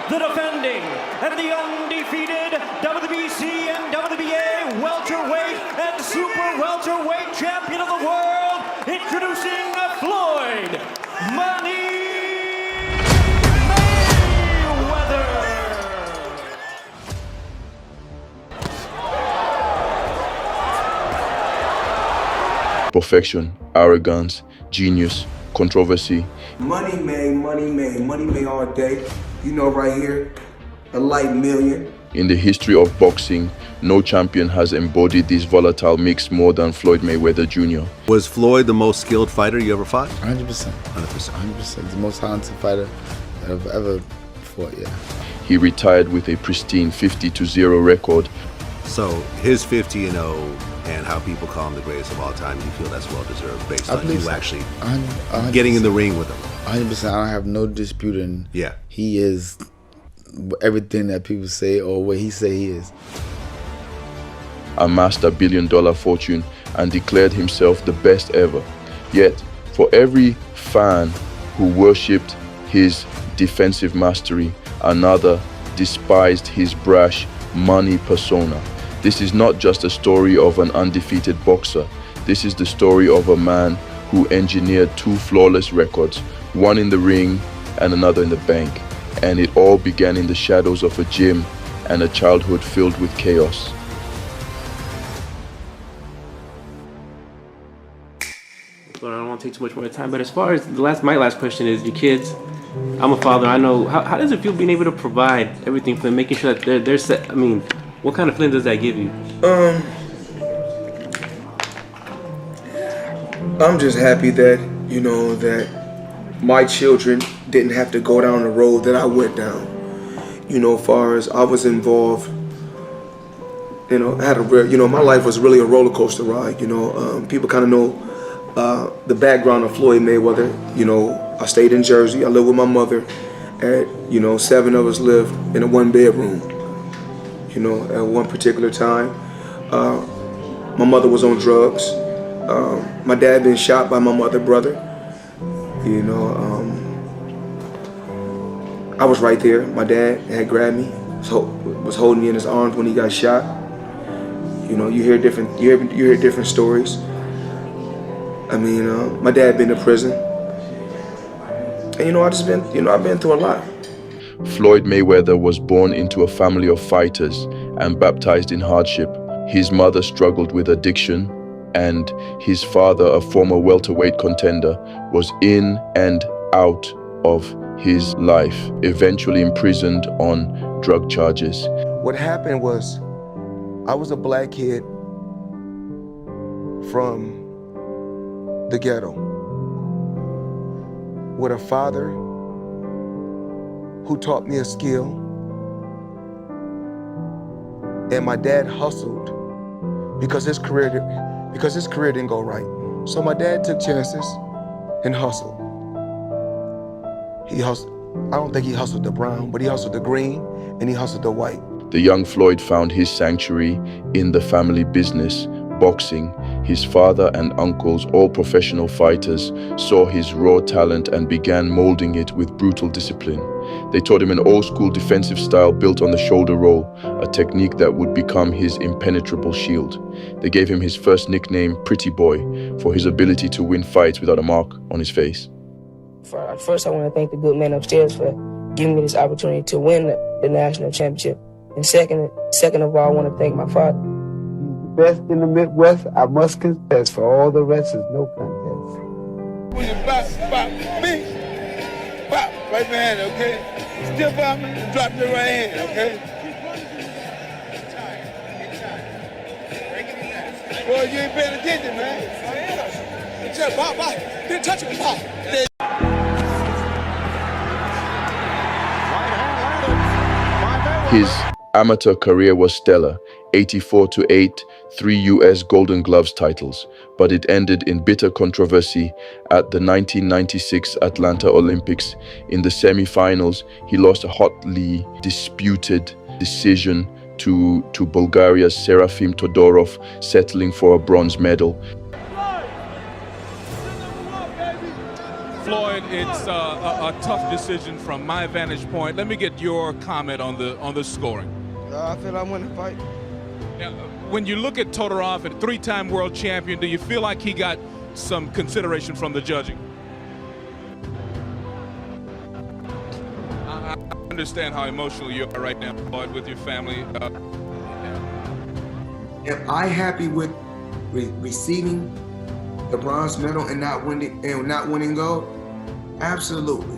the defending and the undefeated WBC and WBA welterweight and super welterweight champion of the world, introducing Floyd Mayweather. Perfection, arrogance, genius, controversy. Money made all day. You know, right here, a light million. In the history of boxing, no champion has embodied this volatile mix more than Floyd Mayweather Jr. Was Floyd the most skilled fighter you ever fought? 100%. 100%. The most talented fighter that I've ever fought, yeah. He retired with a pristine 50-0 record. So his 50-0 and how people call him the greatest of all time, you feel that's well-deserved based on you actually 100%. getting in the ring with him? 100%. I don't have no disputing. Yeah. He is everything that people say or what he say he is. Amassed a billion-dollar fortune and declared himself the best ever. Yet, for every fan who worshipped his defensive mastery, another despised his brash money persona. This is not just a story of an undefeated boxer. This is the story of a man who engineered two flawless records, one in the ring and another in the bank. And it all began in the shadows of a gym and a childhood filled with chaos. But I don't want to take too much more time. But as far as my last question is, your kids, I'm a father. I know, how does it feel being able to provide everything for them, making sure that they're set? I mean, what kind of feeling does that give you? I'm just happy that, you know, that my children didn't have to go down the road that I went down. You know, as far as I was involved, you know, I had my life was really a roller coaster ride. You know, people kind of know the background of Floyd Mayweather. You know, I stayed in Jersey. I lived with my mother. You know, 7 of us lived in a 1-bedroom. You know, at one particular time, my mother was on drugs. My dad been shot by my mother brother. You know, I was right there. My dad had grabbed me, was holding me in his arms when he got shot. You know, you hear different stories. I mean, my dad been to prison, and you know, I've been through a lot. Floyd Mayweather was born into a family of fighters and baptized in hardship. His mother struggled with addiction, and his father, a former welterweight contender, was in and out of his life, eventually imprisoned on drug charges. What happened was, I was a black kid from the ghetto with a father who taught me a skill, and my dad hustled because his career didn't go right. So my dad took chances and hustled. He hustled. I don't think he hustled the brown, but he hustled the green and he hustled the white. The young Floyd found his sanctuary in the family business, boxing. His father and uncles, all professional fighters, saw his raw talent and began molding it with brutal discipline. They taught him an old-school defensive style built on the shoulder roll, a technique that would become his impenetrable shield. They gave him his first nickname, Pretty Boy, for his ability to win fights without a mark on his face. First, I want to thank the good man upstairs for giving me this opportunity to win the national championship. And second of all, I want to thank my father. He's the best in the Midwest, I must confess. For all the rest is no contest. When you bop, me, bop, right hand, okay? Stiff arm and drop your right hand, okay? Boy, you ain't paying attention, man. Just bop, didn't touch him, bop. His amateur career was stellar, 84-8, 3 US Golden Gloves titles, but it ended in bitter controversy at the 1996 Atlanta Olympics. In the semi-finals, he lost a hotly disputed decision to Bulgaria's Serafim Todorov, settling for a bronze medal. Floyd it's a tough decision from my vantage point. Let me get your comment on the scoring. I feel I won the fight. Now, when you look at Todorov, a three-time world champion, do you feel like he got some consideration from the judging? I understand how emotional you are right now, Floyd, with your family. Am I happy with receiving the bronze medal and not winning gold? Absolutely.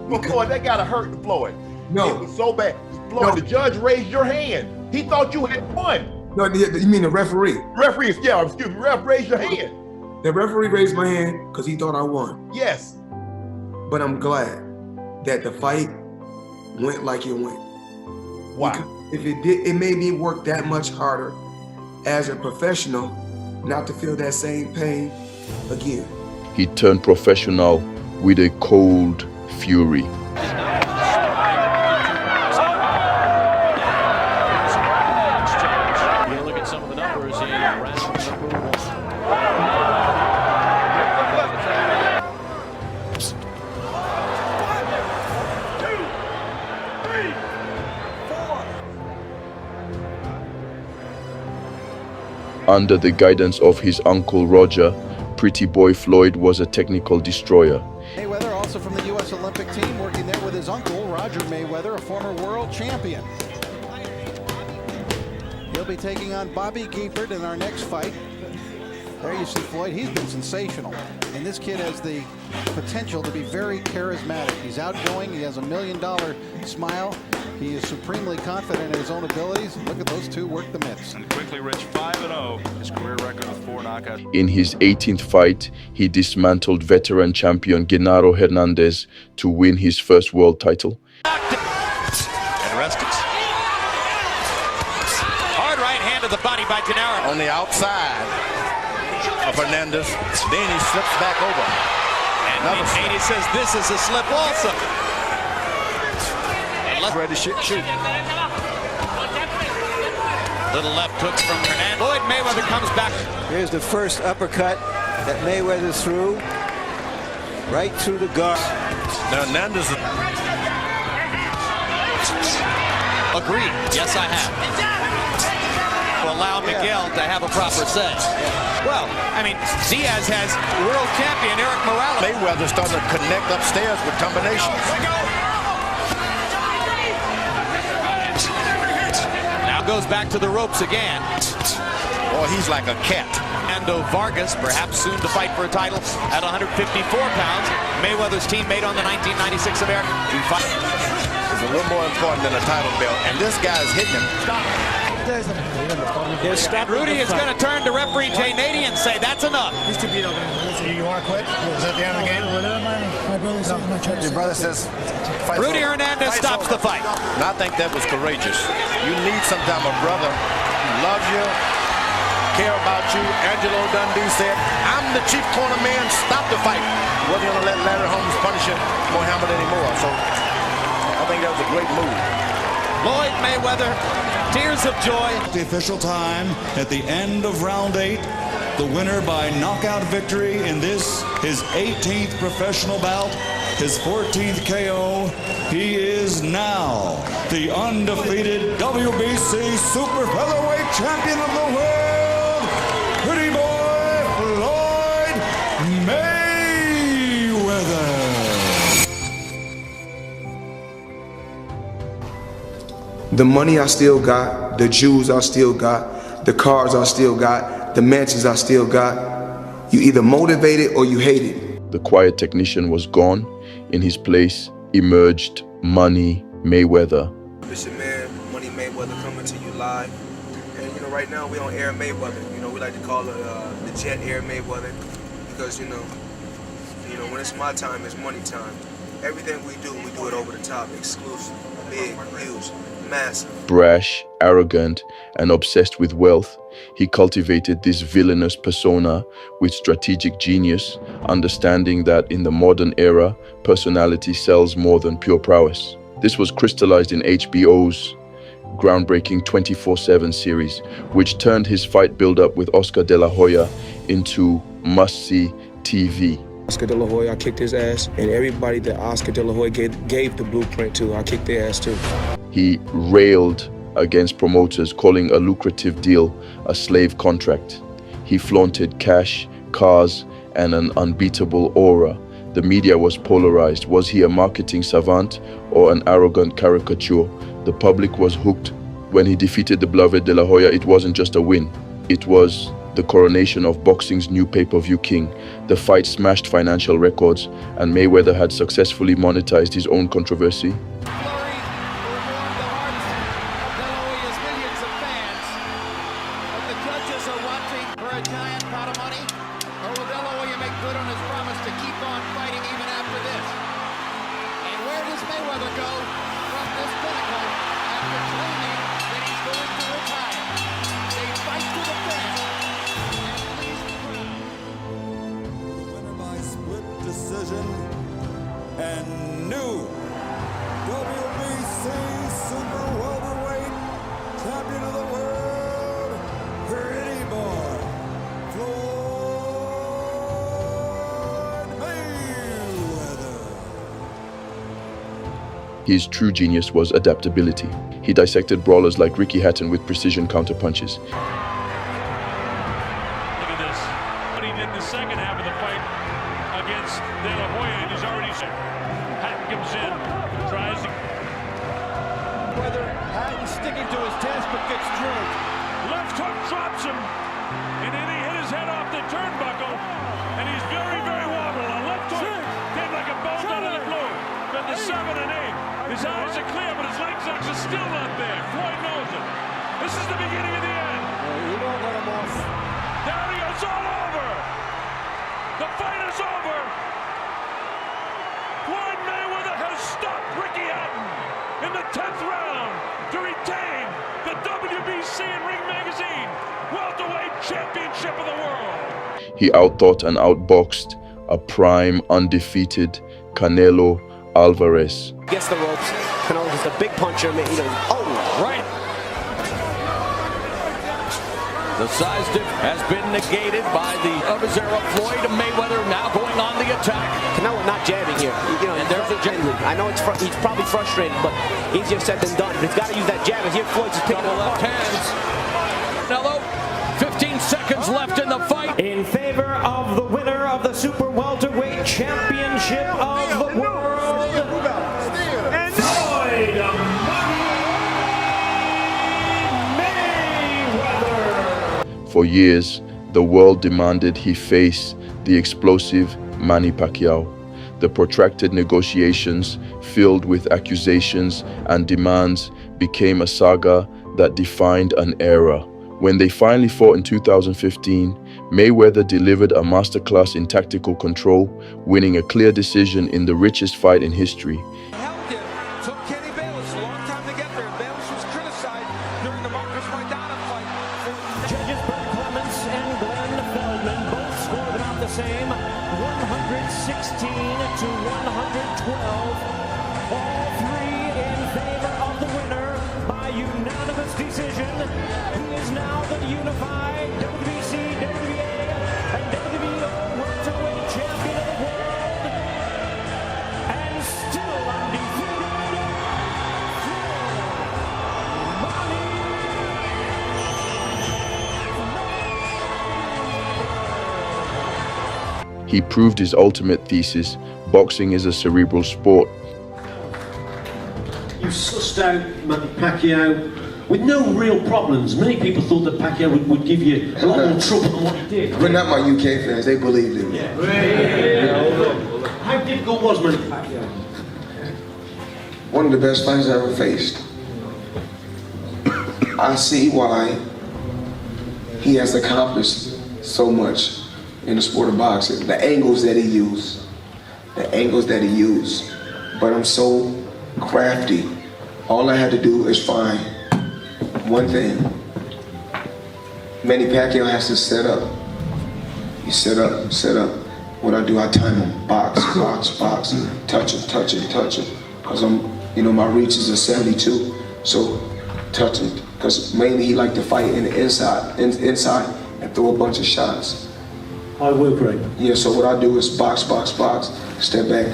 Well, Floyd, that gotta hurt Floyd. No. It was so bad. Floyd, No. the judge raised your hand. He thought you had won. No, you mean the referee? Referee, yeah, excuse me, ref raised your hand. The referee raised my hand because he thought I won. Yes. But I'm glad that the fight went like it went. Wow. Because if it did, it made me work that much harder as a professional not to feel that same pain again. He turned professional with a cold fury. Look at some of the numbers in round number 1. Under the guidance of his uncle Roger, Pretty Boy Floyd was a technical destroyer. Mayweather, also from the U.S. Olympic team, working there with his uncle, Roger Mayweather, a former world champion. He'll be taking on Bobby Giepert in our next fight. There you see Floyd. He's been sensational. And this kid has the potential to be very charismatic. He's outgoing. He has $1 million smile. He is supremely confident in his own abilities. Look at those two work the mitts. And quickly reached 5-0. His career record with 4 knockouts. In his 18th fight, he dismantled veteran champion Genaro Hernandez to win his first world title. And rested. Hard right hand to the body by Genaro. On the outside of Hernandez. Then he slips back over. And he says this is a slip also. Ready to shoot. Little left hooks from Hernandez. Floyd Mayweather comes back. Here's the first uppercut that Mayweather threw. Right through the guard. Now Hernandez. Agreed. Yes, I have. To allow Miguel to have a proper say. Well, I mean, Diaz has world champion Eric Morales. Mayweather starting to connect upstairs with combinations. Goes back to the ropes again. Oh, he's like a cat. Ando Vargas, perhaps soon to fight for a title at 154 pounds. Mayweather's teammate on the 1996 American. It's a little more important than a title belt, and this guy is hitting him. Rudy is going to turn to referee Jay Nady and say, that's enough. You want to quit? Is that the end of the game? Your brother says... Rudy Hernandez stops the fight. And I think that was courageous. You need sometimes a brother who loves you, care about you. Angelo Dundee said, I'm the chief corner man, stop the fight. He wasn't going to let Larry Holmes punish him, Muhammad anymore. So I think that was a great move. Floyd Mayweather, tears of joy. The official time at the end of round 8. The winner by knockout victory in this, his 18th professional bout, his 14th KO. He is now the undefeated WBC Super Featherweight Champion of the world, Pretty Boy Floyd Mayweather. The money I still got, the jewels I still got, the cars I still got, the mansions I still got. You either motivate it or you hate it. The quiet technician was gone. In his place emerged Money Mayweather. It's your man, Money Mayweather, coming to you live. And you know, right now we on Air Mayweather. You know, we like to call it the Jet Air Mayweather because you know, when it's my time, it's money time. Everything we do it over the top, exclusive, big, huge, massive. Brash, arrogant, and obsessed with wealth, he cultivated this villainous persona with strategic genius, understanding that in the modern era, personality sells more than pure prowess. This was crystallized in HBO's groundbreaking 24/7 series, which turned his fight build-up with Oscar de la Hoya into must-see TV. Oscar De La Hoya, I kicked his ass, and everybody that Oscar De La Hoya gave the blueprint to, I kicked their ass too. He railed against promoters, calling a lucrative deal a slave contract. He flaunted cash, cars, and an unbeatable aura. The media was polarized. Was he a marketing savant or an arrogant caricature? The public was hooked. When he defeated the beloved De La Hoya, it wasn't just a win. It was the coronation of boxing's new pay-per-view king. The fight smashed financial records, and Mayweather had successfully monetized his own controversy. And new WBC Super Welterweight Champion of the World, Pretty Boy, Floyd Mayweather. His true genius was adaptability. He dissected brawlers like Ricky Hatton with precision counterpunches. Look at this. What he did in the second half of the fight against De La Hoya, and he's already sick. Hatton comes in, tries to... Whether Hatton sticking to his task but gets drilled. Left hook drops him, and then he hit his head off the turnbuckle, and he's very, very wobbled. A left hook came like a bolt out of the blue. But the 7 and 8, his eyes are clear, but his legs are still not there. Floyd knows it. This is the beginning of the end. You don't let him off. There he is, all over. The fight is over. Floyd Mayweather has stopped Ricky Hatton in the 10th round to retain the WBC and Ring Magazine Welterweight Championship of the world. He outthought and outboxed a prime, undefeated Canelo Alvarez. Gets the ropes. Canelo's just a big puncher. Oh, right. The size difference has been negated by the of his era. Floyd Mayweather now going on the attack. Canelo not jabbing here. And there's a jab. I know he's probably frustrated, but easier said than done. But he's got to use that jab. And here Floyd's just picking Double left hands. Canelo, 15 seconds left in the fight. In favor of the winner of the Super Welterweight Championship of the world, Floyd Mayweather. For years, the world demanded he face the explosive Manny Pacquiao. The protracted negotiations, filled with accusations and demands, became a saga that defined an era. When they finally fought in 2015, Mayweather delivered a masterclass in tactical control, winning a clear decision in the richest fight in history. Took Kenny Bayless a long time to get there. Bayless was criticized during the Marcus Maidana fight. Judges Bert Clements and Glenn Feldman both scored about the same, 116 to 112. All three in favor of the winner by unanimous decision. He is now the unified WBC, WBA, and WBO welterweight champion of the world, and still undefeated. He proved his ultimate thesis: boxing is a cerebral sport. You sussed out Manny Pacquiao with no real problems. Many people thought that Pacquiao would give you a lot more trouble than what he did. But not my UK fans, they believed in me. Yeah. How difficult was Manny Pacquiao? One of the best fighters I ever faced. I see why he has accomplished so much in the sport of boxing. The angles that he used. But I'm so crafty. All I had to do is find one thing. Manny Pacquiao has to set up. You set up. What I do, I time him. Box. Touch him. Because my reach is a 72. So touch him. Because mainly he liked to fight in the inside and throw a bunch of shots. I will, Craig. Yeah, so what I do is box, step back,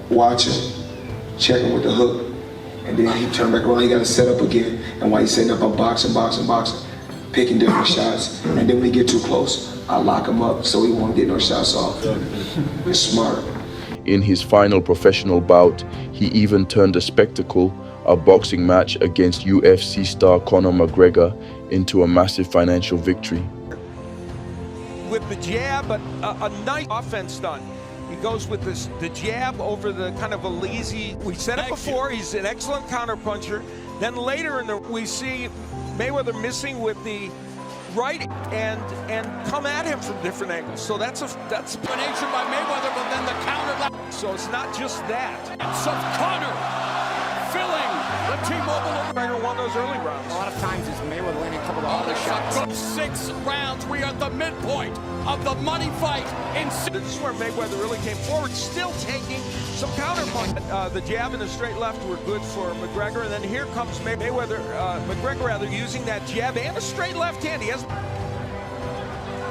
watch him, check him with the hook, and then he turn back around, he got to set up again. And while he's setting up, I'm boxing, picking different shots. And then when he get too close, I lock him up so he won't get no shots off. It's smart. In his final professional bout, he even turned a spectacle, a boxing match against UFC star Conor McGregor, into a massive financial victory. With the jab, but a nice offense done. He goes with the jab over the kind of a lazy, we said it before, he's an excellent counterpuncher. Then later we see Mayweather missing with the right and come at him from different angles. So that's Combination by Mayweather, but then the counter left. So it's not just that. So Conor filling the T-Mobile. McGregor won those early rounds. A lot of times it's Mayweather landing a couple of harder shots. 6 rounds. We are at the midpoint of the money fight. This is where Mayweather really came forward, still taking some counterpunch. The jab and the straight left were good for McGregor, and then here comes McGregor using that jab and a straight left hand.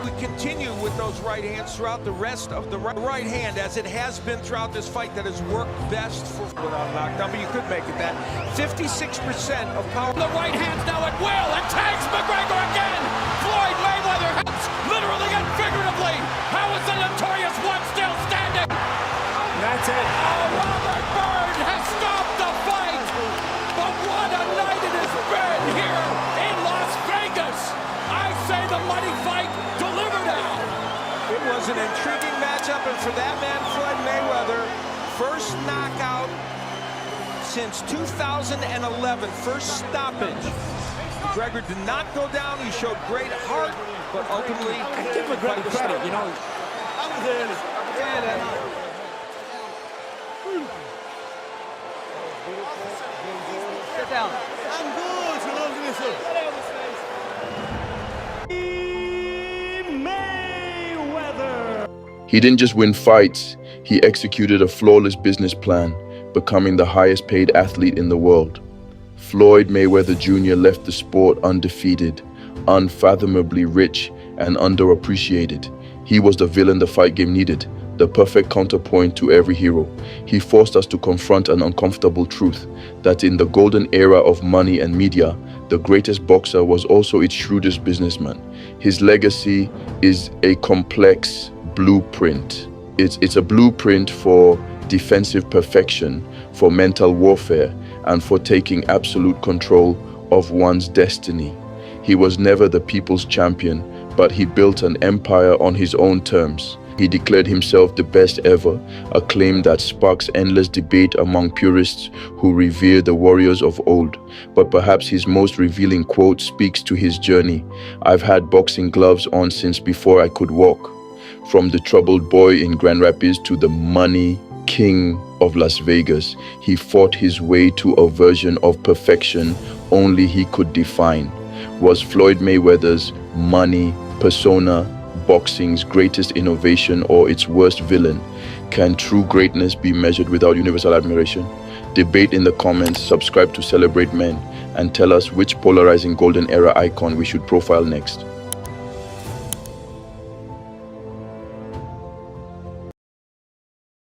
We continue with those right hands throughout the rest of the right hand, as it has been throughout this fight, that has worked best without knockdown, but you could make it that. 56% of power. The right hand's now at will, and tags McGregor again. Floyd Mayweather has literally and figuratively. How is the notorious one still standing? That's it. Robert Byrd has stopped the fight. But what a night it has been here in Las Vegas. I say the money fight delivered out. It was an intriguing matchup, and for that man, Floyd Mayweather, first knockout since 2011, first stoppage. McGregor did not go down. He showed great heart, but ultimately, give McGregor credit, you know. Sit down. I'm good. You know this. Mayweather. He didn't just win fights, he executed a flawless business plan, becoming the highest paid athlete in the world. Floyd Mayweather Jr. left the sport undefeated, unfathomably rich, and underappreciated. He was the villain the fight game needed, the perfect counterpoint to every hero. He forced us to confront an uncomfortable truth, that in the golden era of money and media, the greatest boxer was also its shrewdest businessman. His legacy is a complex blueprint. It's a blueprint for defensive perfection, for mental warfare, and for taking absolute control of one's destiny. He was never the people's champion, but he built an empire on his own terms. He declared himself the best ever, a claim that sparks endless debate among purists who revere the warriors of old. But perhaps his most revealing quote speaks to his journey. "I've had boxing gloves on since before I could walk." From the troubled boy in Grand Rapids to the money king of Las Vegas, he fought his way to a version of perfection only he could define. Was Floyd Mayweather's money persona boxing's greatest innovation or its worst villain? Can true greatness be measured without universal admiration? Debate in the comments, subscribe to Celebrate Men, and tell us which polarizing golden era icon we should profile next.